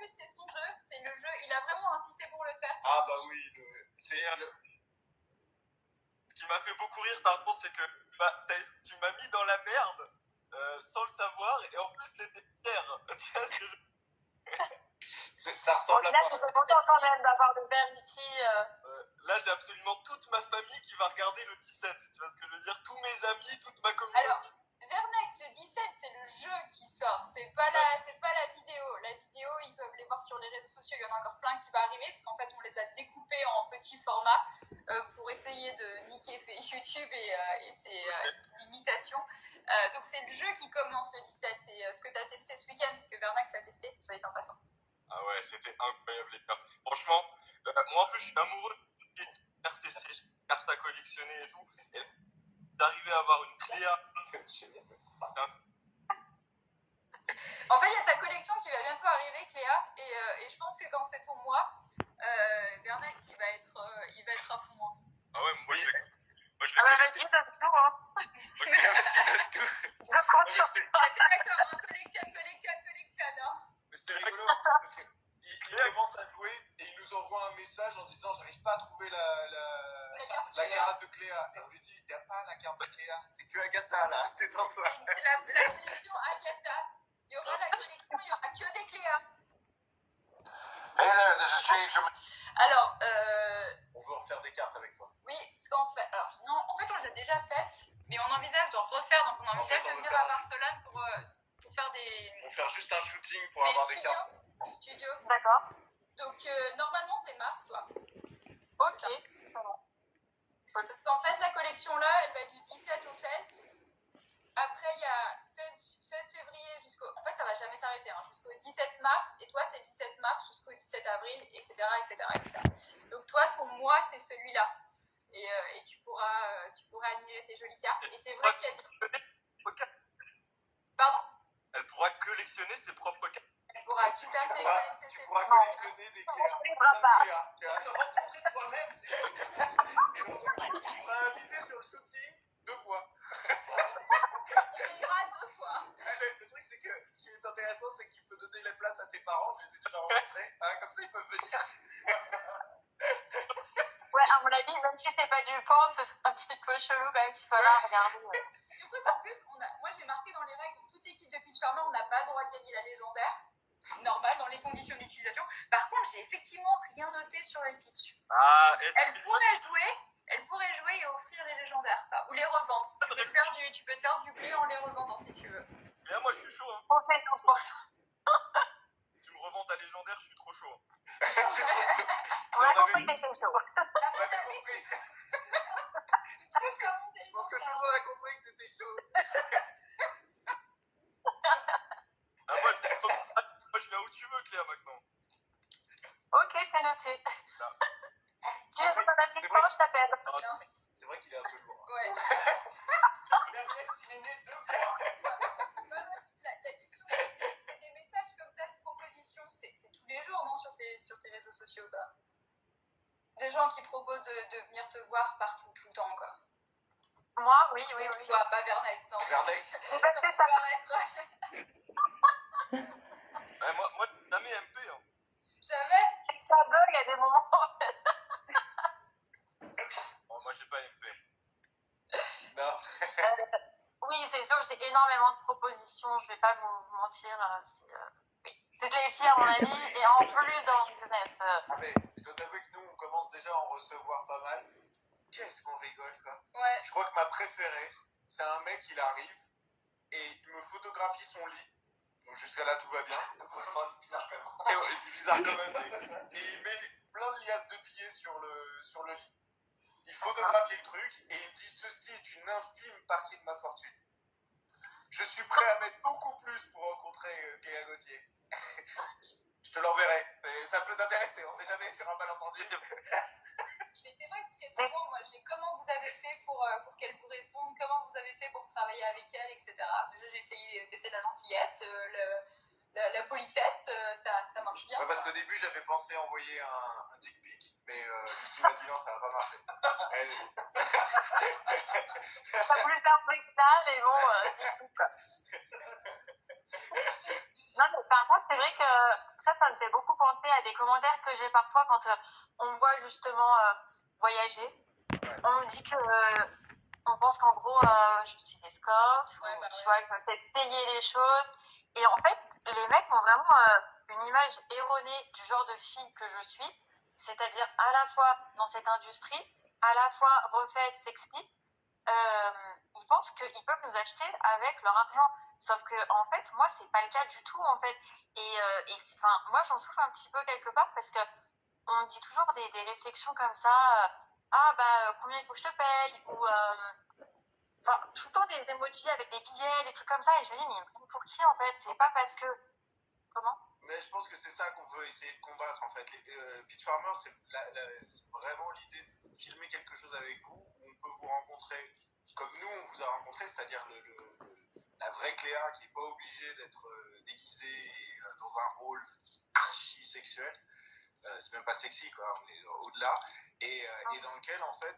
plus, c'est son jeu, c'est le jeu. Il a vraiment insisté pour le faire. Ah bah oui, ce qui m'a fait beaucoup rire, par contre, c'est que tu m'as mis dans la merde sans le savoir, et en plus, t'étais fier. Ça ressemble à là, je suis content quand même d'avoir le verre ici. Là, j'ai absolument toute ma famille qui va regarder le 17. Tu vois ce que je veux dire? Tous mes amis, toute ma communauté. Alors, Vernex, le 17, c'est le jeu qui sort. C'est pas la vidéo. La vidéo, ils peuvent les voir sur les réseaux sociaux. Il y en a encore plein qui va arriver parce qu'en fait, on les a découpés en petits formats pour essayer de niquer YouTube et ses limitations. Donc, c'est le jeu qui commence le 17. C'est ce que tu as testé ce week-end parce que Vernex l'a testé, soit dit en passant. Ah ouais, c'était incroyable les cartes. Franchement, moi en plus je suis amoureux des cartes TC, j'ai des cartes à collectionner et tout. Et d'arriver à avoir une Cléa. En fait, il y a ta collection qui va bientôt arriver, Cléa, et je pense que quand c'est ton mois, Vernex il va être à fond. Hein. Ah ouais, moi je vais. Ah bah vas-y, donne tout, hein. Moi je vais Je compte sur toi. D'accord, hein, collectionne, hein. Mais c'était rigolo parce qu'il commence à jouer et il nous envoie un message en disant j'arrive pas à trouver la carte de Cléa. Et on lui dit il n'y a pas la carte de Cléa, c'est que Agatha là, détends-toi. C'est la collection Agatha. Il y aura la collection, il y aura que des Cléa. Hey there, this is Jay. Alors, on veut refaire des cartes avec toi. Oui, parce qu'en fait, non, en fait on les a déjà faites, mais on envisage d'en refaire, donc on envisage de venir à Barcelone pour faire des... On va faire juste un shooting pour avoir des cartes. Studio. D'accord. Donc normalement c'est mars, toi. Ok. Parce qu'en fait la collection là, elle va du 17 au 16. Après il y a 16 février jusqu'au... En fait ça va jamais s'arrêter, hein, jusqu'au 17 mars, et toi c'est 17 mars jusqu'au 17 avril, etc. Donc toi ton mois c'est celui-là. Et tu pourras admirer tes jolies cartes. Et c'est vrai qu'il y a des... Pardon? Elle pourra collectionner ses propres cartes. Elle pourra tout à fait collectionner ses Tu pourras propres collectionner des Cléa. Tu vas te rencontrer toi-même. Et donc tu seras invité sur le shooting 2 fois. On payera 2 fois. Le truc c'est que ce qui est intéressant c'est que tu peux donner les places à tes parents. Je les ai déjà rencontrés. Hein, comme ça ils peuvent venir. Ouais, à mon avis, même si c'est pas du porn, ce serait un petit peu chelou quand même qu'ils soient là à regarder. Surtout qu'en plus, moi j'ai marqué dans les règles, toute l'équipe de Pitch Farmer, on n'a pas le droit de gagner la légendaire. Normal, dans les conditions d'utilisation. Par contre, j'ai effectivement rien noté sur les pitch. Elle pourrait jouer et offrir les légendaires. Enfin, ou les revendre. Tu peux te faire du blé en les revendant si tu veux. Mais moi je suis chaud. Hein. On fait 12%. Tu me revends ta légendaire, je suis trop chaud. On a compris que t'étais chaud. Je pense que tout le monde a compris que t'étais chaud. Moi je viens où tu veux, Cléa, maintenant. Ok, c'est noté. Si j'ai besoin d'un petit point, je t'appelle. C'est vrai qu'il est un peu lourd. Ouais. Vernex, il est né 2 fois. La question, c'est des messages comme ça de propositions. C'est tous les jours, non, sur tes réseaux sociaux, quoi. Des gens qui proposent de venir te voir partout, tout le temps, quoi. Moi, oui. Toi, pas Vernex, non. Vernex. Parce que ça Moi, jamais MP. Hein. Jamais. ça bug à des moments. Bon, moi, j'ai pas MP. Non. Oui, c'est sûr, j'ai énormément de propositions, je vais pas vous mentir. Oui, toutes les filles, à mon avis, et en plus dans mon business. Mais je dois t'avouer que nous, on commence déjà à en recevoir pas mal. Qu'est-ce qu'on rigole, quoi. Ouais. Je crois que ma préférée, c'est un mec, il arrive et il me photographie son lit. Donc jusqu'à là, tout va bien. Enfin, bizarre quand même. Bizarre quand même. Et il met plein de liasses de billets sur le lit. Il photographie le truc et il me dit ceci est une infime partie de ma fortune. Je suis prêt à mettre beaucoup plus pour rencontrer Cléa Gauthier. Je te l'enverrai. Ça peut t'intéresser, on sait jamais sur un malentendu. Mais c'est vrai que très souvent, moi, j'ai comment vous avez fait pour qu'elle vous réponde, comment vous avez fait pour travailler avec elle, etc. Déjà, j'ai essayé d'essayer la gentillesse, la politesse, ça marche bien. Ouais, parce qu'au début, j'avais pensé envoyer un dick pic, mais Lucie m'a dit non, ça va pas marcher. Pas voulu faire original, mais bon, c'est tout, quoi. Non, mais par contre, c'est vrai que ça me fait beaucoup penser à des commentaires que j'ai parfois quand on me voit justement voyager. On me dit que on pense qu'en gros je suis escorte, Ouais, bah tu ouais. vois, que je me fais payer les choses. Et en fait, les mecs ont vraiment une image erronée du genre de fille que je suis, c'est-à-dire à la fois dans cette industrie, à la fois refaite, sexy. Ils pensent qu'ils peuvent nous acheter avec leur argent. Sauf que, en fait, moi, c'est pas le cas du tout, en fait. Enfin, moi, j'en souffre un petit peu quelque part parce que on me dit toujours des réflexions comme ça. Combien il faut que je te paye? Ou, enfin, tout le temps des emojis avec des billets, des trucs comme ça. Et je me dis, mais ils me prennent pour qui, en fait? C'est pas parce que. Comment? Mais je pense que c'est ça qu'on veut essayer de combattre en fait. Pitch Farmer, c'est vraiment l'idée de filmer quelque chose avec vous où on peut vous rencontrer comme nous on vous a rencontré, c'est-à-dire la vraie Cléa qui n'est pas obligée d'être déguisée et, dans un rôle archi sexuel. C'est même pas sexy quoi, on est au-delà. Et dans lequel en fait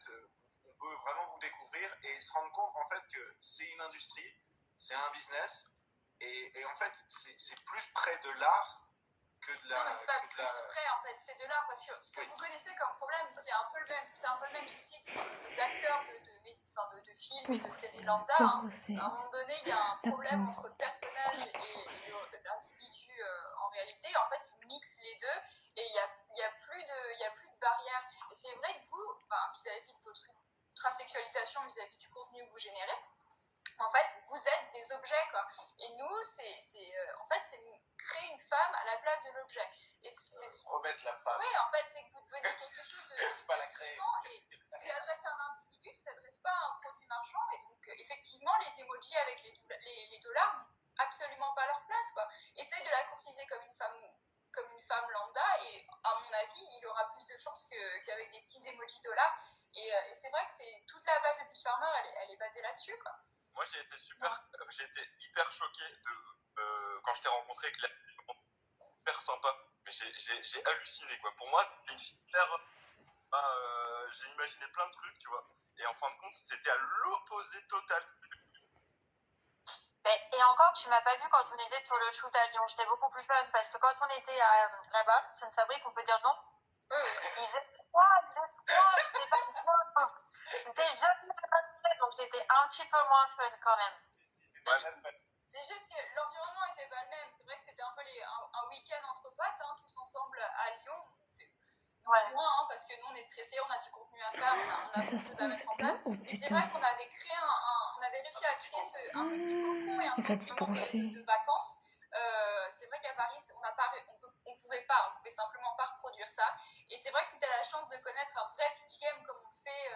on peut vraiment vous découvrir et se rendre compte en fait que c'est une industrie, c'est un business. Et en fait, c'est plus près de l'art que de la. Non, mais c'est pas plus près en fait, c'est de l'art parce que ce que vous connaissez comme problème, c'est un peu le même souci que les acteurs de films et de séries lambda. Hein. À un moment donné, il y a un problème entre le personnage et l'individu en réalité. En fait, ils mixent les deux et il y a plus de barrière. Et c'est vrai que vous, vis-à-vis de votre ultrasexualisation, vis-à-vis du contenu que vous générez, en fait, vous êtes des objets, quoi. Et nous, en fait, c'est créer une femme à la place de l'objet. Et remettre la femme. Oui, en fait, c'est que vous devenez quelque chose de pas la créer. Et tu t'adresses à un individu, tu t'adresses pas à un produit marchand. Et donc, effectivement, les emojis avec les dollars n'ont absolument pas leur place, quoi. Essaye de la courtiser comme une femme lambda, et à mon avis, il aura plus de chances qu'avec des petits emojis dollars. Et c'est vrai que c'est toute la base de Pitch Farmer, elle est basée là-dessus, quoi. Moi, j'ai été hyper choqué quand je t'ai rencontré, Claire, hyper sympa, mais j'ai halluciné quoi. Pour moi, c'était une fille hyper, j'ai imaginé plein de trucs, tu vois. Et en fin de compte, c'était à l'opposé total. Et encore, tu m'as pas vu quand on était sur le shoot à Lyon. J'étais beaucoup plus fun parce que quand on était là-bas, c'est une fabrique, on peut dire non. Il faisait froid, j'étais pas bien. J'étais jeune, donc j'étais un petit peu moins fun quand même. C'est juste que l'environnement était pas le même. C'est vrai que c'était un peu un week-end entre potes, hein, tous ensemble à Lyon. Moins, hein, parce que nous on est stressés, on a du contenu à faire, on a beaucoup de choses à mettre en place. Et c'est vrai qu'on avait on avait réussi à créer un petit cocon et un sentiment de vacances. C'est vrai qu'à Paris, on pouvait simplement pas reproduire ça. Et c'est vrai que c'était la chance de connaître un vrai pitch game comme on le fait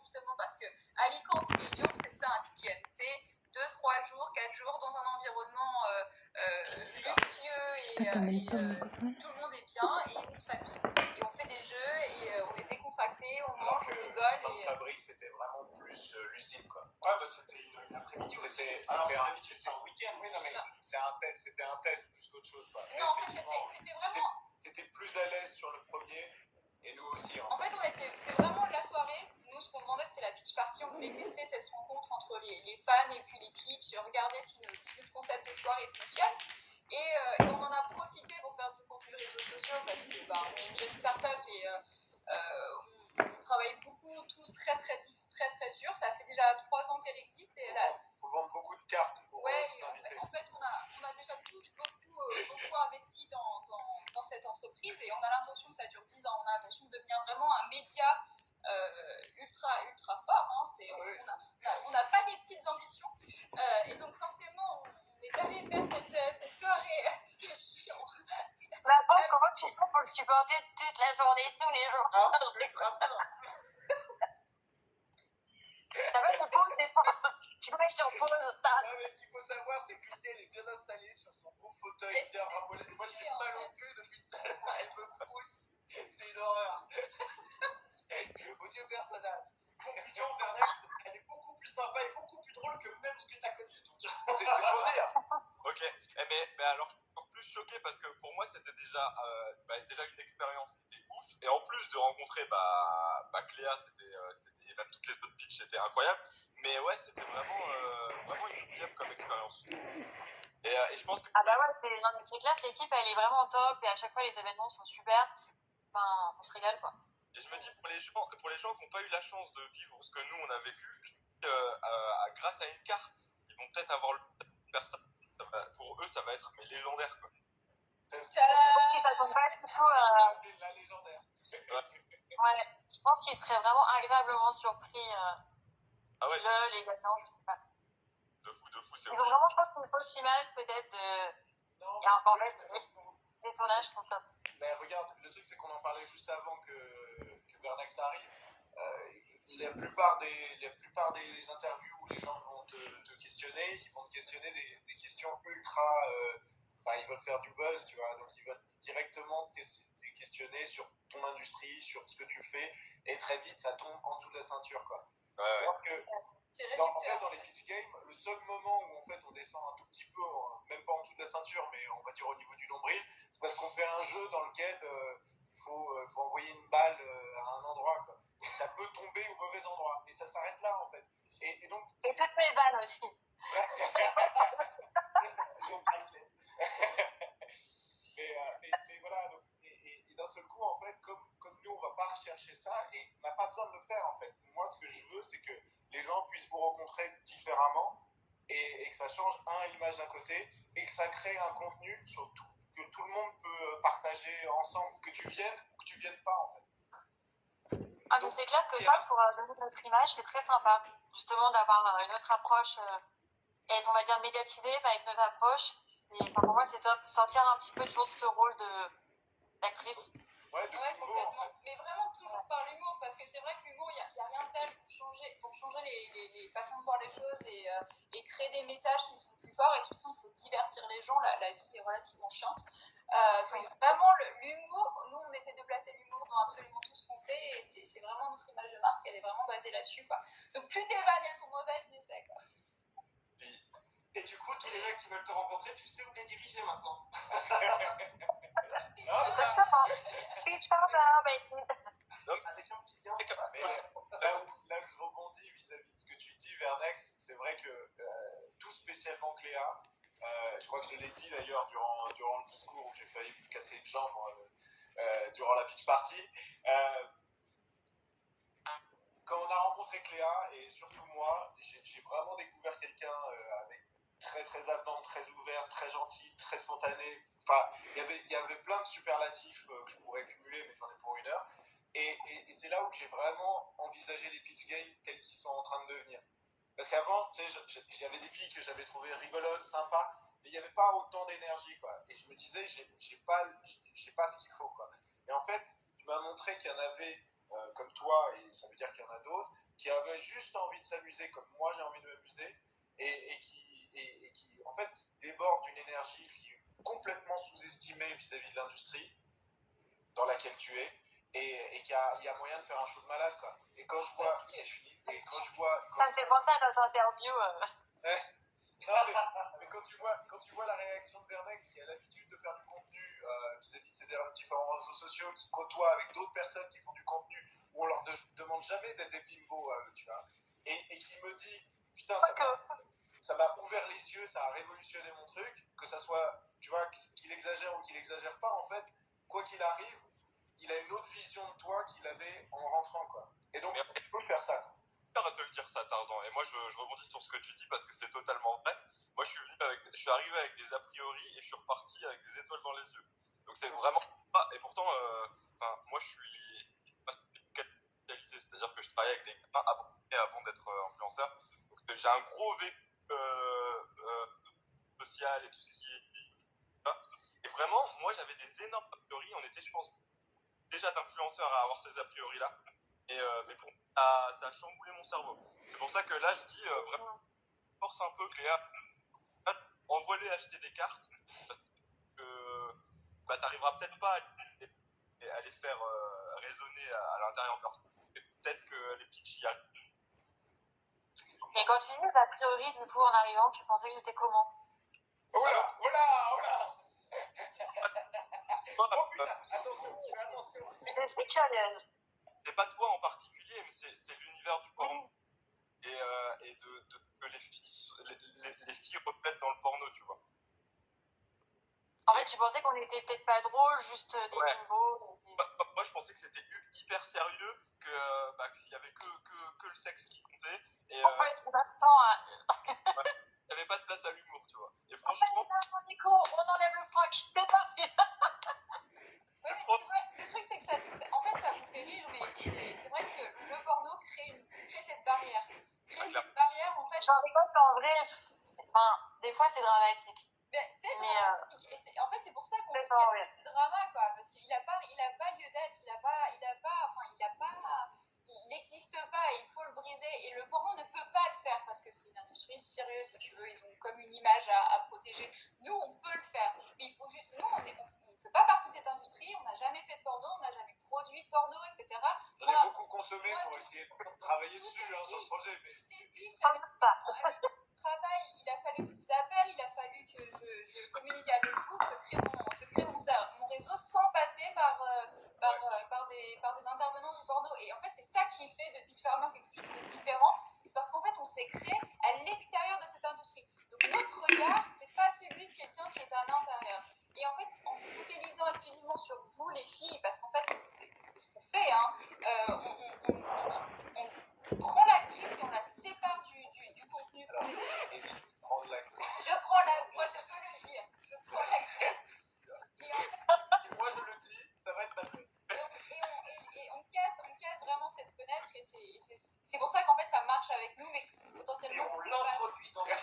justement parce que Alicante et Lyon, c'est ça un pitch game. C'est 2-3 jours, 4 jours dans un environnement luxueux et tout le monde est bien et on s'amuse. Et on fait des jeux et on est décontracté, on mange, on rigole. Sans fabrique, c'était vraiment plus lucide quoi. Ouais, bah c'était une après-midi. C'était un week-end. Oui, non, mais c'était un test plus qu'autre chose quoi. Non, en fait, c'était vraiment. T'étais plus à l'aise sur le premier et nous aussi. En fait, c'était vraiment la soirée. Nous, ce qu'on vendait, c'était la pitch party. On voulait tester cette rencontre entre les fans et puis les pitchs, regarder si notre concept de soirée fonctionne. Et on en a profité pour faire du contenu de réseaux sociaux parce que on est une jeune start-up et on travaille beaucoup, tous très dur. Ça fait déjà 3 ans qu'elle existe. Et faut vendre beaucoup de cartes pour s'inviter. En fait, on a déjà tous beaucoup investi dans cette entreprise et on a l'intention que ça dure 10 ans. On a l'intention de devenir vraiment un média ultra fort. Hein. On n'a pas des petites ambitions. Et donc, forcément, on est allé faire cette soirée. Mais après, comment tu fais pour le supporter toute la journée, tous les jours? Ça va être pause des fois. Tu mets sur pause, ça. Non, mais ce qu'il faut savoir, c'est que Lucie, elle est bien installée sur son beau fauteuil bien ramolli. Moi, j'ai mal au cul depuis tout à l'heure. Elle me pousse. C'est une horreur. Au Dieu personnage. Conclusion, Bernard, elle est beaucoup plus sympa et beaucoup plus drôle que même ce que t'as connu. C'est pour dire. Ok, mais alors je suis encore plus choqué parce que pour moi c'était déjà une expérience qui était ouf et en plus de rencontrer Cléa, et même toutes les autres pitchs, c'était incroyable. Mais ouais, c'était vraiment une pièce comme expérience. Et je pense que Ah bah ouais, non, mais c'est clair que l'équipe, elle est vraiment au top et à chaque fois, les événements sont super. Enfin, on se régale, quoi. et je me dis, pour les gens qui n'ont pas eu la chance de vivre ce que nous, on a vécu, je me dis, grâce à une carte, ils vont peut-être avoir le temps de faire ça. Pour eux, ça va être mais légendaire, quoi. C'est ce qui Je pense qu'ils s'attendent pas du tout à... la légendaire. Ouais, je pense qu'ils seraient vraiment agréablement surpris. Ah ouais, Les gagnants, je sais pas. de fou, c'est Ils ont obligé. vraiment, je pense, une fausse image peut-être de... Non, Et encore mais- même, les tournages sont top. Mais regarde, le truc c'est qu'on en parlait juste avant que Bernax arrive. La plupart des interviews où les gens vont te questionner, ils vont te questionner des questions ultra. Enfin, ils veulent faire du buzz, tu vois. Donc, ils veulent directement te questionner sur ton industrie, sur ce que tu fais. Et très vite, ça tombe en dessous de la ceinture, quoi. Ouais. Parce que C'est réducteur. en fait, dans les pitch games, le seul moment où en fait on descend un tout petit peu, même pas en dessous de la ceinture, mais on va dire au niveau du nombril, c'est parce qu'on fait un jeu dans lequel il faut envoyer une balle à un endroit, quoi. Et ça peut tomber au mauvais endroit. Et ça s'arrête là, en fait. Et donc. Et toutes mes balles aussi. mais voilà, donc, et d'un seul coup, en fait, comme nous, on va pas rechercher ça, et on n'a pas besoin de le faire, en fait. Moi, ce que je veux, c'est que les gens puissent vous rencontrer différemment, et que ça change, l'image d'un côté, et que ça crée un contenu sur tout, que tout le monde peut partager ensemble, que tu viennes ou que tu viennes pas, en fait. Ah, mais c'est clair que là, pour donner notre image, c'est très sympa, justement, d'avoir une autre approche et être, on va dire, médiatisé avec notre approche. Pour moi, c'est top. Sortir un petit peu toujours de ce rôle d'actrice. Ouais, de Ouais, l'humour, en complètement. fait. Mais vraiment toujours par l'humour, parce que c'est vrai que l'humour, il n'y a rien de tel pour changer les façons de voir les choses et créer des messages qui sont plus forts. Et tout ça, il faut divertir les gens. La vie est relativement chiante. Donc vraiment, l'humour, nous, on essaie de placer l'humour dans absolument tout ce qu'on fait. Et c'est vraiment notre image de marque, elle est vraiment basée là-dessus, quoi. Donc plus tes vannes, elles sont mauvaises, mieux c'est, quoi. Et du coup, tous les mecs qui veulent te rencontrer, tu sais où les diriger maintenant. Avec un petit lien. Mais là où je rebondis vis-à-vis de ce que tu dis, Vernex, c'est vrai que tout spécialement Cléa, je crois que je l'ai dit d'ailleurs durant le discours où j'ai failli me casser une jambe durant la pitch party. Quand on a rencontré Cléa, et surtout moi, j'ai vraiment découvert quelqu'un avec très très avenant, très ouvert, très gentil, très spontané. Enfin, il y avait plein de superlatifs que je pourrais cumuler, mais j'en ai pour une heure. Et c'est là où j'ai vraiment envisagé les pitch games tels qu'ils sont en train de devenir. Parce qu'avant, tu sais, j'avais des filles que j'avais trouvées rigolotes, sympas, mais il n'y avait pas autant d'énergie, quoi. Et je me disais, j'ai pas ce qu'il faut, quoi. Et en fait, tu m'as montré qu'il y en avait comme toi, et ça veut dire qu'il y en a d'autres, qui avaient juste envie de s'amuser comme moi j'ai envie de m'amuser, et qui, en fait, débordent d'une énergie qui est complètement sous-estimée vis-à-vis de l'industrie dans laquelle tu es, et qu'il y a moyen de faire un show de malade, quoi. Et quand je vois... Ça me fait penser à notre interview. Non, mais quand tu vois la réaction de Vernex, qui a l'habitude de faire du contenu vis-à-vis de ces différents réseaux sociaux, qui côtoient avec d'autres personnes qui font du contenu, où on leur demande jamais d'être des bimbos, tu vois, et qui me dit, putain, ça m'a ouvert les yeux, ça a révolutionné mon truc, que ça soit, tu vois, qu'il exagère ou qu'il exagère pas, en fait, quoi qu'il arrive, il a une autre vision de toi qu'il avait en rentrant, quoi. Et donc, il peut faire ça, quoi. À te le dire ça, Tarzan. Et moi, je rebondis sur ce que tu dis parce que c'est totalement vrai. Moi, je suis arrivé avec des a priori et je suis reparti avec des étoiles dans les yeux. Donc, c'est vraiment pas. Et pourtant, moi, je suis pas spécialisé, c'est-à-dire que je travaille avec des gamins avant d'être influenceur. Donc, j'ai un gros vécu social et tout ce qui est ça. Et vraiment, moi, j'avais des énormes a priori. On était, je pense, déjà d'influenceurs à avoir ces a priori-là. Mais pour moi, ça a chamboulé mon cerveau. C'est pour ça que là, je dis vraiment, force un peu, Cléa, envoie-les acheter des cartes, parce que t'arriveras peut-être pas à les faire résonner à l'intérieur de leur truc. Et peut-être que les pitchs y arrivent. Et quand tu dis a priori, du coup, en arrivant, tu pensais que j'étais comment? Oh là Oh putain, attention. Je suis curieuse. C'est pas toi en particulier, mais c'est l'univers du porno. Et que les filles reflètent dans le porno, tu vois. tu pensais qu'on était peut-être pas drôle, juste des Ouais. bimbos. Moi, je pensais que c'était hyper sérieux, qu'il y avait que le sexe qui comptait. Et En fait, on attend. il n'y avait pas de place à l'humour, tu vois. Et En fait, franchement, Nico, on enlève le froc, c'est parti. Oui, mais tu vois, le truc, c'est que en fait, ça vous fait rire, mais c'est vrai que le porno crée cette barrière. Crée cette barrière, en fait. J'en rigole, mais en vrai, des fois, c'est dramatique. Mais c'est Mais, dramatique. Et en fait, c'est pour ça qu'on fait pas vrai. ce drama, quoi. Parce qu'il a pas lieu d'être. Il n'existe pas et il faut le briser. Et le porno ne peut pas le faire parce que c'est une industrie sérieuse, si tu veux. Ils ont comme une image à protéger. Nous, on peut le faire. Mais il faut juste. Nous, on ne fait pas partie de cette industrie. On n'a jamais fait de porno. On n'a jamais produit de porno, etc. J'en ai beaucoup consommé pour essayer de travailler dessus sur le projet. Mais... Travail, il a fallu que je vous appelle, il a fallu que je communique avec vous, que je crée mon réseau sans passer par des intervenants du porno. Et en fait, c'est ça qui fait de Pitch Farmer quelque chose de différent. C'est parce qu'en fait, on s'est créé à l'extérieur de cette industrie. Donc notre regard, c'est pas celui de quelqu'un qui est à l'intérieur. Et en fait, en se focalisant exclusivement sur vous, les filles, parce qu'en fait, c'est ce qu'on fait, hein, on prend l'actrice et on la sépare du contenu. Alors, évite, prendre l'actrice. Moi je peux le dire, je prends l'actrice. Et en fait, Moi je le dis, ça va être mal fait. et on casse vraiment cette fenêtre et c'est pour ça qu'en fait ça marche avec nous, mais potentiellement. Et on l'introduit dans la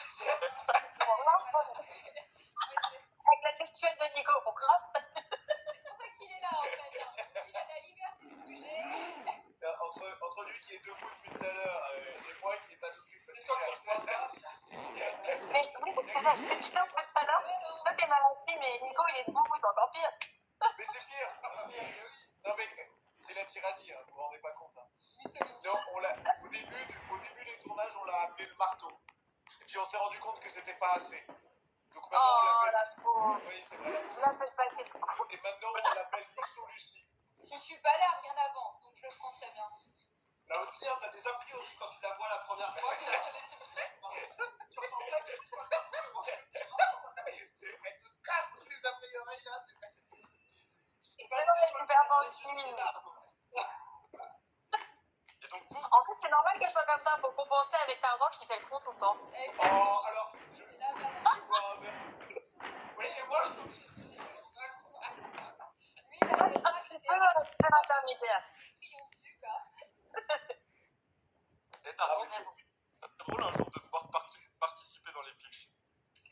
Avec la gestuelle de Nico, on gratte. C'est pour ça qu'il est là en fait. Il a la liberté de bouger. Entre lui qui est debout depuis tout à l'heure et moi qui n'ai pas d'occupe parce que Mais oui, c'est ça, je te dis tout à l'heure. Toi, t'es maladie, mais Nico, il est debout, c'est encore pire. Mais c'est pire. Non mais c'est la tyrannie, hein, vous vous rendez pas compte. Hein. Donc, au début des tournages, on l'a appelé le marteau. Et puis on s'est rendu compte que c'était pas assez. Donc maintenant on l'appelle. La pauvre. Oui, c'est vrai. Je l'appelle pas c'est trop. Et maintenant on l'appelle Lusso Lucie. Si je suis pas là, rien n'avance, donc je le prends très bien. Là aussi, hein, t'as des a priori quand tu la vois la première fois. Tu ressens pas que tu sois Elle te casse tous les a priori là. C'est pas super sensible. et donc vous, En fait, c'est normal qu'elle soit comme ça. Faut compenser avec Tarzan qui fait le con tout le temps. Oh, alors, C'est la balade. je vois un verre. Oui, et moi je trouve que Lui, il a des Un petit peu l'intermédiaire. crayons dessus, quoi. et Tarzan, c'est drôle un jour de devoir participer dans les pitchs.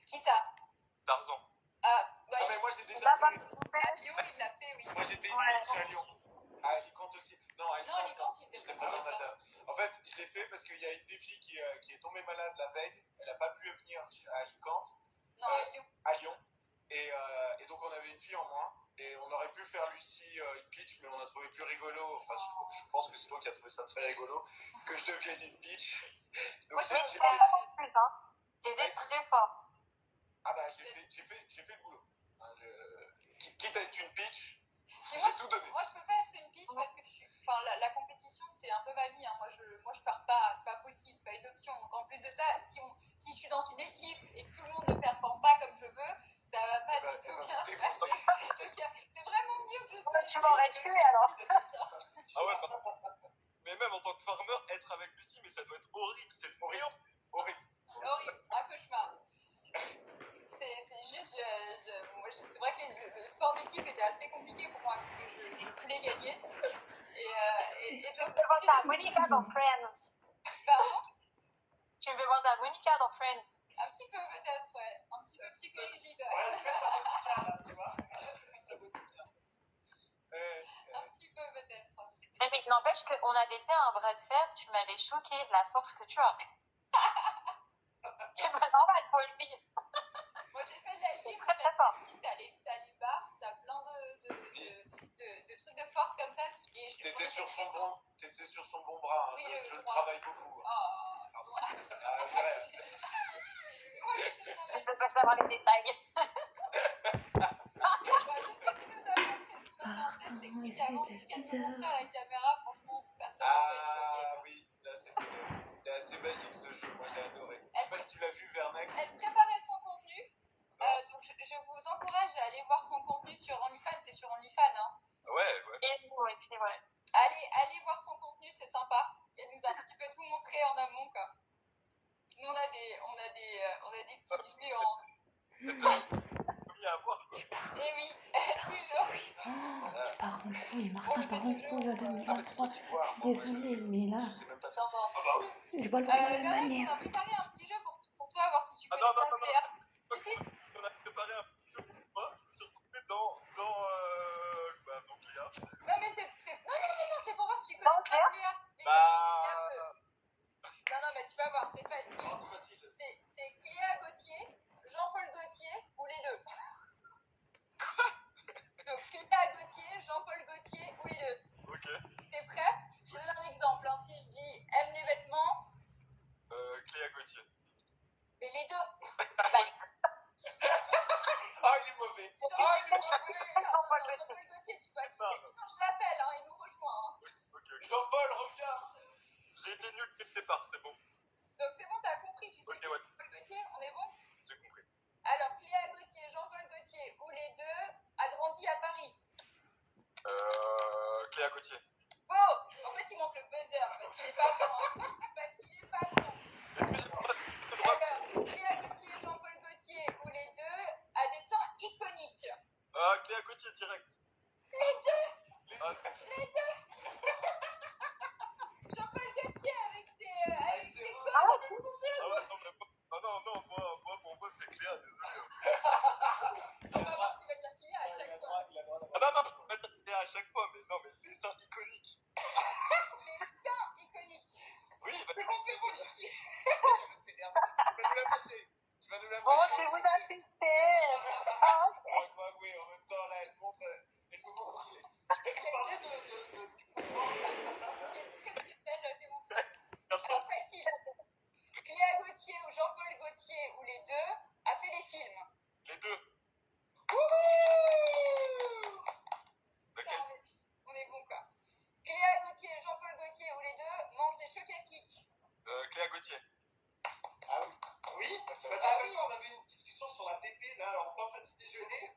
Qui ça? Tarzan. Ah, bah, Non mais moi j'ai Il déjà a fait. participé. à Lyon, il l'a fait, oui. Moi j'étais Ouais. ici à Lyon. À Alicante aussi. Non, à Non, Alicante, il était j'étais présentateur. présentateur. En fait, je l'ai fait parce qu'il y a une des filles qui est tombée malade la veille. Elle n'a pas pu venir à Alicante, Non, à Lyon. à Lyon. Et donc on avait une fille en moins. Et on aurait pu faire Lucie une pitch, mais on a trouvé plus rigolo. Enfin, je pense que c'est toi qui as trouvé ça très rigolo. Que je devienne une pitch. Donc Moi, j'ai Mais je tu fait- l'as pas en plus, hein. T'étais très fort. Ah bah j'ai fait le boulot. Hein, quitte à être une pitch, Et moi, j'ai tout donné. moi, je peux pas être une pitch parce que la compétition, c'est un peu ma vie. Hein. Moi, je pars pas, c'est pas possible, c'est pas une option. Donc, en plus de ça, si je suis dans une équipe et que tout le monde ne performe pas comme je veux, ça va pas du tout bien se passer. Donc, c'est vraiment mieux que je sois. Tu m'aurais tué alors. Ah ouais, mais même en tant que farmer, être avec Lucie, mais ça doit être horrible, c'est horrible. Horrible. Horrible, un cauchemar. C'est juste, c'est vrai que le sport d'équipe était assez compliqué pour moi parce que je voulais gagner. Et Tu me donc, fais penser à Monica dans Friends. pardon, Tu me fais penser à Monica dans Friends. un petit peu peut-être, ouais, un petit peu psychologique, ouais. ouais, tu fais ça Monica là, tu vois. Ça vaut bien. Un petit peu peut-être. Mais n'empêche qu'on avait fait un bras de fer, tu m'avais choqué la force que tu as. C'est pas normal, faut le dire. Moi j'ai fait de la gym, Très très fort. t'as les barres, t'as plein de trucs de force comme ça. T'étais sur son bon bras. Hein. Oui, Je le droit. travaille beaucoup. Hein. Oh, Ah, c'est ouais. moi qui l'ai Je ne peux pas savoir les détails. Juste que tu nous as montré ce qu'on a fait un test technique avant, jusqu'à nous montrer à la caméra, franchement, personne ne peut être choqué. Ah oui, là c'était assez magique ce jeu. Moi j'ai adoré. Je sais pas si tu l'as vu, Vernex. Elle préparait son contenu, donc je vous encourage à aller voir son sur OnlyFans, c'est sur OnlyFans, hein. Ouais. Et nous aussi, ouais. Allez voir son contenu, c'est sympa. Elle nous a un petit peu tout montré en amont, quoi. Nous, on a des petites vues en... Mis à voir, quoi. Eh oui, toujours. Par contre, il Pour le Martin, par contre, BCG, le 2023. Désolée, mais là, Je sais même pas ça va. je vois le voir de la même Alex, on manière. a préparé un petit jeu pour toi, voir si tu Ah, connais non, pas non, Cléa. Si, On a préparé un petit jeu pour moi. Je me suis retrouvé dans Cléa. non, mais non, c'est pour voir si tu connais Non, pas Cléa. Non, mais tu vas voir, c'est facile. C'est facile. C'est Cléa Gauthier, Jean-Paul Gaultier ou les deux. Donc Cléa Gauthier, Jean-Paul Gaultier ou les deux. Ok. T'es prêt? Je donne un exemple. Hein. Si je dis aime les vêtements, Cléa Gauthier. mais les deux. Ah, il est mauvais. Jean-Paul Gaultier, tu vas quitter. Sinon, je l'appelle, hein, il nous rejoint. Hein. Ok. Jean-Paul, reviens. J'ai été nul dès le départ, c'est bon. Donc c'est bon, t'as compris, tu sais Ok, qui est ouais. Jean-Paul Gaultier, on est bon? J'ai compris. Alors, Cléa Gauthier, Jean-Paul Gaultier ou les deux a grandi à Paris. Cléa Gauthier. Bon, en fait, il manque le buzzer parce qu'il est pas bon. Hein. Parce qu'il est pas bon. Alors, Cléa Gauthier, Jean-Paul Gaultier ou les deux a des seins iconiques. Cléa Gauthier direct. Les deux. Ah, Les deux. Jean-Paul Gaultier avec ses corps. ah ouais, non, pour moi, c'est Cléa, désolé. On va voir s'il va dire Cléa à chaque fois. Ah non, je peux pas dire Cléa à chaque fois, mais non, mais les seins iconiques. Les seins iconiques. Oui, Mais bon, c'est bon, ici. C'est merde. Tu vas nous la passer. Tu vas nous la Bon, passer. si vous insistez. On va avouer, en même temps, là, elle nous montre qu'il est. Tu parlais du mouvement. Quelle très belle démonstration. Alors, facile. Cléa Gauthier ou Jean-Paul Gaultier ou les deux a fait des films. les deux. Wouhou! Lequel? On est bon, quoi. Cléa Gauthier, Jean-Paul Gaultier ou les deux mangent des chocs à pic. Cléa Gauthier. Ah oui. Oui. Bah, Ah oui. on avait une discussion sur la PP, là, en plein petit déjeuner.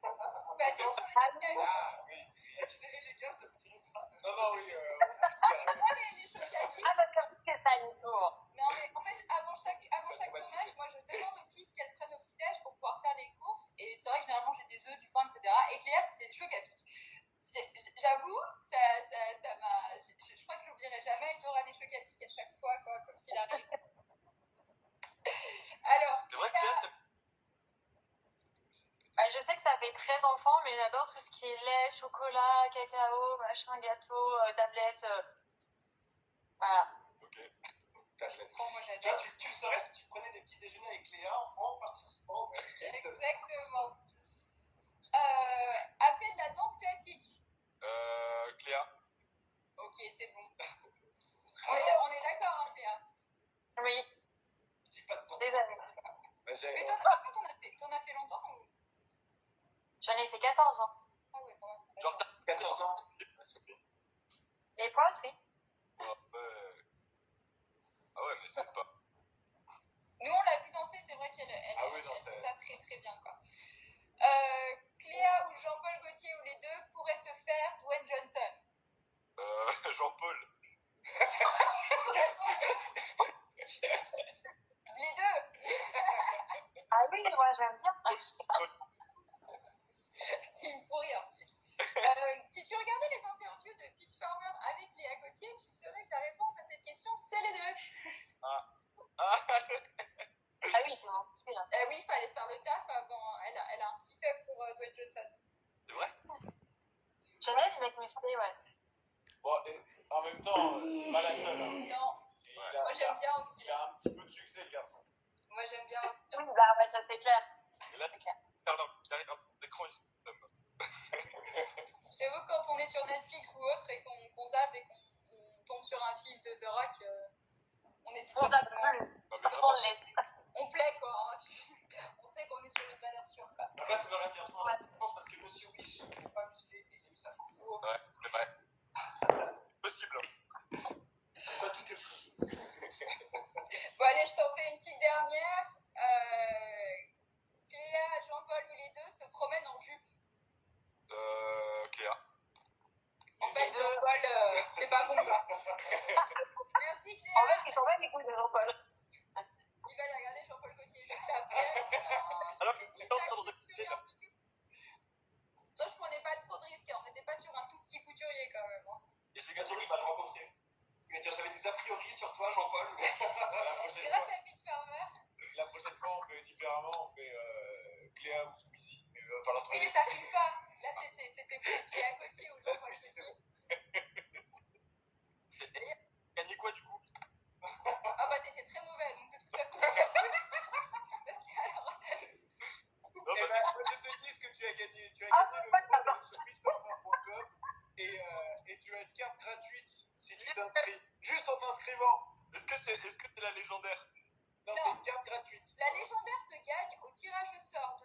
Basé sur les chocs à pic. Ah oui. Elle disait, les gars, ça me tire pas. Non, oui. Moi, les chocs à pic. Ah, parce que c'est ça, une tour. Non, mais en fait, avant chaque tournage, moi, je demande aux filles ce qu'elles prennent au petit-déj pour pouvoir faire les courses. Et c'est vrai que généralement, j'ai des œufs, du pain, etc. Et Cléa, c'était des chocs à pic. J'avoue, ça m'a. Je crois que j'oublierai jamais. Tu auras des chocs à pic à chaque fois, quoi, comme s'il arrive. Alors, C'est vrai que Cléa, Bah, je sais que ça fait très enfant, mais j'adore tout ce qui est lait, chocolat, cacao, machin, gâteau, tablette. Voilà. ok. je comprends, moi, Tu vois, j'adore. tu le saurais si tu prenais des petits déjeuners avec Léa en participant. Exactement. A fait de la danse classique. Cléa. Ok, c'est bon. On est d'accord, hein, Cléa. Oui, Dis pas de temps. des années. Mais par contre, t'en as fait longtemps ou... J'en ai fait 14 ans. Ah ouais, quand même. Genre, t'as 14 ans. Les pointes, oui. Ah ouais, mais c'est pas. Nous, on l'a vu danser, c'est vrai qu'elle Ah oui, non, elle c'est- fait ça très très bien, quoi. Cléa ou Jean-Paul Gaultier ou les deux pourraient se faire Dwayne Johnson. Jean-Paul. Les deux. Ah oui, moi j'aime bien. Tu me fous rire, en plus. Si tu regardais les interviews de Pitch Farmer avec Léa Gauthier, tu saurais que la réponse à cette question, c'est les deux. Ah. Ah oui, c'est mon style. Oui, il fallait faire le taf avant. Elle a un petit peu pour Dwayne Johnson. C'est vrai? J'aime bien les mecs musclés, ouais. Bon, et en même temps, c'est pas la seule. Hein. Non, moi j'aime bien aussi. Il a un petit peu de succès, le garçon. Moi j'aime bien. Oui, bah ouais, ça c'est clair. Et là, C'est clair. l'écran, J'avoue que quand on est sur Netflix ou autre et qu'on zappe et qu'on tombe sur un film de The Rock, on hésite On pas. zappe plus. Non, mais On l'est. On plaît, quoi. Hein. On sait qu'on est sur une valeur sûre, quoi. Après, ça veut rien dire trop en France parce que Monsieur Wish n'est pas musclé et il a eu sa force. Ouais, c'est vrai. Possible. Pas tout est possible. Bon, allez, je t'en fais une petite dernière. Cléa, Jean-Paul ou les deux se promènent en jupe. les couilles de Jean-Paul. Il va aller regarder Jean-Paul Gaultier juste après. Alors, Et j'étais en ça, train de couturier, un petit- Toi, je prenais pas trop de risques, hein. On n'était pas sur un tout petit couturier quand même. Hein. Et je vais Bientôt, gagner. il va le rencontrer. Il va dire j'avais des a priori sur toi, Jean-Paul. Grâce à Pete Farmer. La prochaine fois, on fait différemment, on fait Cléa ou Squeezie. Mais il va falloir Oui, trouver mais ça rime pas. Là, c'était pour Cléa Gaultier ou Là, Jean-Paul Squeezie, c'est Gaultier. Gagner quoi du coup? Ah bah, t'étais très mauvais, donc de toute façon, tu l'as su. Parce que alors. Non, Eh parce ben, moi, je te dis ce que tu as gagné. Tu as gagné le compte sur pitchfarmer.com et tu as une carte gratuite si tu t'inscris. Juste en t'inscrivant. est-ce que c'est la légendaire? Non, Non. c'est une carte gratuite. La légendaire se gagne au tirage au sort.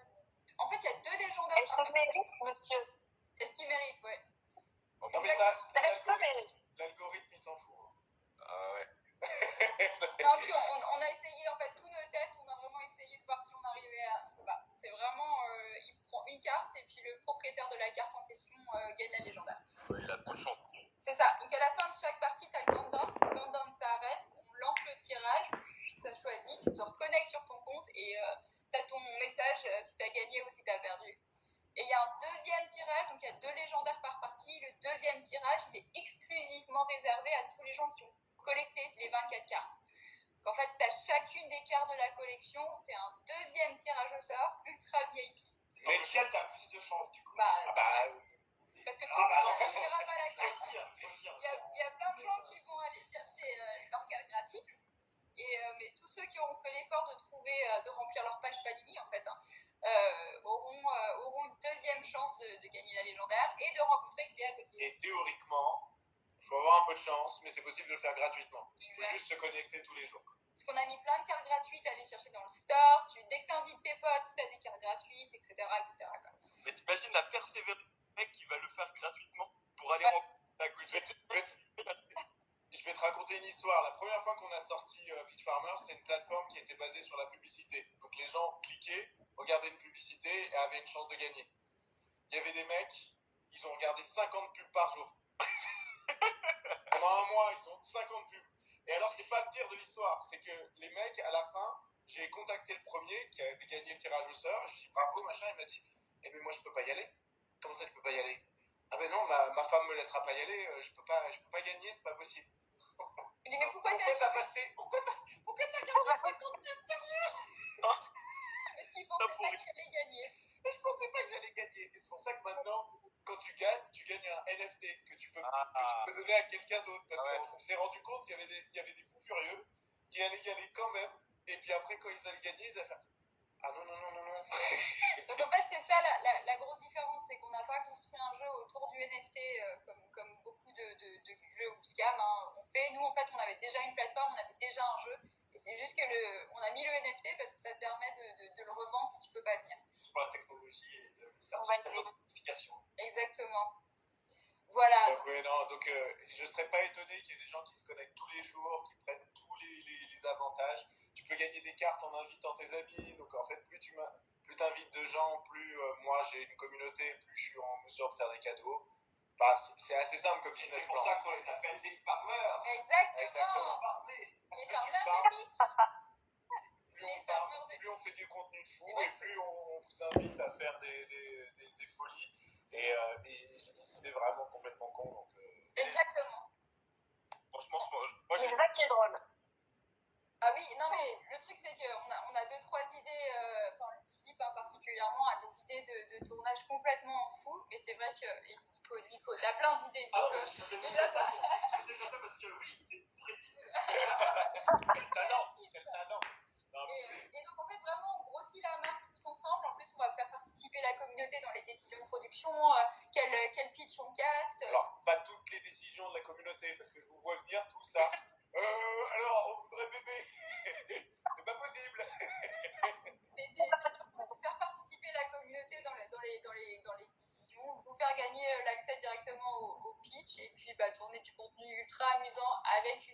En fait, il y a 2 légendaires. Est-ce que mérite, monsieur? Est-ce qu'il mérite, ouais. Non, mais ça, Est-ce que mérite? l'algorithme, il s'en fout. Ah ouais. Non, puis on a essayé, en fait, tous nos tests, on a vraiment essayé de voir si on arrivait à. Bah, c'est vraiment. Il prend une carte et puis le propriétaire de la carte en question gagne la légendaire. Ouais, il a trop de chance. C'est ça. Donc à la fin de chaque partie, tu as le countdown. Le countdown s'arrête, on lance le tirage, ça choisit, tu te reconnectes sur ton compte et tu as ton message si tu as gagné ou si tu as perdu. Et il y a un deuxième tirage, donc il y a 2 légendaires par partie. Le deuxième tirage, il est exclusivement réservé à tous les gens qui ont collecté les 24 cartes. Donc en fait, si tu as chacune des cartes de la collection, tu as un deuxième tirage au sort, ultra VIP. Mais lequel t'as plus de chance du coup? Bah, Ah bah, parce que tout le monde n'oubliera pas la carte. Faut le dire. Il y a plein de gens qui vont aller chercher leur carte gratuite. Mais tous ceux qui auront fait l'effort de trouver, de remplir leur page Panini, en fait, auront une deuxième chance de gagner la légendaire et de rencontrer Cléa Gaultier. et théoriquement, il faut avoir un peu de chance, mais c'est possible de le faire gratuitement. Il faut Exact. juste se connecter tous les jours. Parce qu'on a mis plein de cartes gratuites à aller chercher dans le store. Dès que tu invites tes potes, tu as des cartes gratuites, etc. etc. quoi. Mais t'imagines la persévérance du mec qui va le faire gratuitement pour aller Ouais. rencontrer la Gaultier. Je vais te raconter une histoire. La première fois qu'on a sorti Pitch Farmer, c'était une plateforme qui était basée sur la publicité. Donc les gens cliquaient, regardaient une publicité et avaient une chance de gagner. Il y avait des mecs, ils ont regardé 50 pubs par jour. Pendant un mois, ils ont 50 pubs. Et alors, c'est pas le pire de l'histoire, c'est que les mecs, à la fin, j'ai contacté le premier qui avait gagné le tirage au sort. Je lui ai dit bravo, machin. Il m'a dit, eh ben moi, je peux pas y aller. Comment ça, tu peux pas y aller? Ah ben non, ma femme me laissera pas y aller. Je peux pas gagner, c'est pas possible. Je dis, mais pourquoi Pourquoi t'as t'as passé? Pourquoi t'as regardé 50 pubs par jour? Parce qu'ils pensaient pas que j'allais gagner. Et je pensais pas que j'allais gagner. Et c'est pour ça que maintenant, quand tu gagnes un NFT que tu peux donner à quelqu'un d'autre. Parce qu'on s'est rendu compte qu'il y avait des fous furieux qui allaient y aller quand même. Et puis après, quand ils avaient gagné, ils avaient fait ah non. Donc en fait, c'est ça la grosse différence, c'est qu'on n'a pas construit un jeu autour du NFT comme beaucoup de jeux ou scam. Hein. Nous, en fait, on avait déjà une plateforme, on avait déjà un jeu. Et c'est juste que on a mis le NFT parce que ça te permet de le revendre si tu peux pas venir. C'est pour la technologie et le certificat d'authentification. Exactement. Voilà. Donc, je ne serais pas étonné qu'il y ait des gens qui se connectent tous les jours, qui prennent tous les avantages. Tu peux gagner des cartes en invitant tes amis. Donc en fait, plus t'invites de gens, plus moi j'ai une communauté, plus je suis en mesure de faire des cadeaux. Enfin, c'est assez simple comme business C'est pour plan. ça qu'on les appelle des farmers. Exactement. Farmer. Les farmers de Pitch. Plus on fait du contenu de fou et plus on vous invite à faire des folies. Et j'ai décidé vraiment complètement con. Donc, Exactement. Franchement, moi C'est j'ai. ça qui est drôle. Ah oui, non mais le truc c'est qu'on a 2-3 idées, enfin Philippe particulièrement a des idées de tournage complètement fou, mais c'est vrai que Nico, il a plein d'idées. Ah ouais, je faisais pas Déjà ça. ça parce que oui, c'est crédible. quel talent. Et donc en fait vraiment on grossit la marque tous ensemble, en plus on va faire participer la communauté dans les décisions de production, quel pitch on caste. Alors, pas toutes les décisions de la communauté, parce que je vous vois venir tout ça. Alors, on voudrait bébé. C'est pas possible. Mais c'est faire participer la communauté dans les décisions, vous faire gagner l'accès directement au pitch et puis tourner du contenu ultra amusant avec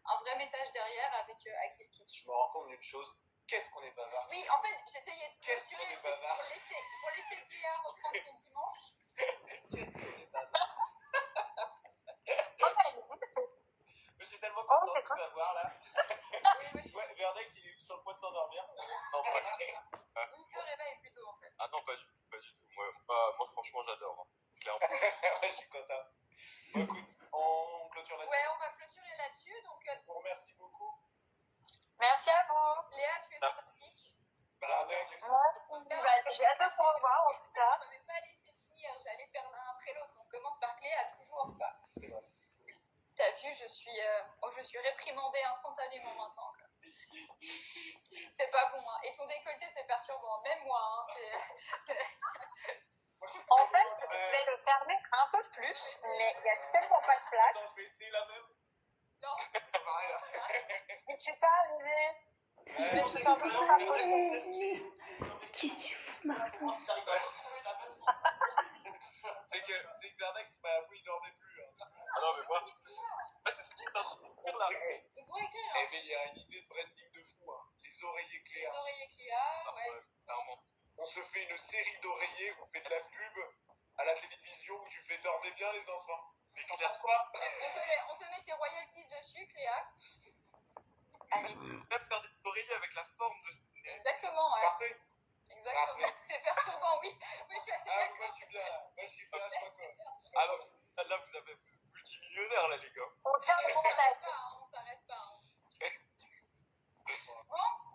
un vrai message derrière avec les pitchs. Je me rends compte d'une chose. Qu'est-ce qu'on est bavard. Oui, en fait, j'essayais de Qu'est-ce clôturer qu'on le est truc bavard. pour laisser Cléa reprendre son dimanche. Qu'est-ce qu'on est bavard. On a une idée. Je suis tellement content de vous avoir soir là. Ouais, Verdex il est sur le point de s'endormir. Non, pas Il se réveille plutôt en fait. Ah non, pas du tout. Moi franchement, j'adore. Hein. Clairement. Ouais, je suis content. Bon, écoute, on clôture là-dessus. Ouais, on va clôturer là-dessus. Donc, Je vous remercie beaucoup. Merci à vous. Léa, tu es fantastique. Verdex. J'ai hâte de vous revoir en tout cas. Je ne m'avais pas laissé finir. J'allais faire l'un après l'autre. On commence par Léa, toujours pas. C'est vrai. T'as vu, je suis réprimandée instantanément maintenant. Quoi. C'est pas bon. Hein. Et ton décolleté, c'est perturbant. Même moi. Hein, En fait, je vais le fermer un peu plus, mais il n'y a tellement pas de place. Attends, je vais essayer la même. Non. Pareil, là. Je ne suis pas arrivée. Ouais, Je me suis un peu rapprochée. Qu'est-ce que tu fous, Martin? C'est que Verdex m'a avoué qu'il dormait plus. Hein. Ah non, mais moi. C'est ce que t'es en train de faire là. On pourrait écrire. Eh bien, il y a une idée de branding de fou. Hein. Les oreillers Les clairs. oreillers Cléa, ouais. Clairement. On se fait une série d'oreillers, on fait de la pub à la télévision où tu fais dormez bien les enfants. Mais classe quoi? On te met tes royalties dessus, Cléa. Allez. Même faire des oreillers avec la forme de. Exactement, ouais. Parfait. Exactement. C'est perturbant, oui. Oui, je suis assez Ah, d'accord. moi je suis bien là. Moi je suis bien à chaque fois. Alors, là, vous avez multimillionnaire, là, les gars. On tient le On contact. s'arrête pas, hein, on s'arrête pas. Hein.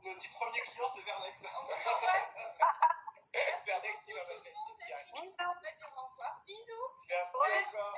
Notre petit premier client c'est Verdex. On vous embrasse. Verdex il va Merci m'acheter beaucoup, une petite tout le monde Bisous. d'être venu. On va dire au revoir. Bisous. Merci Ouais. encore.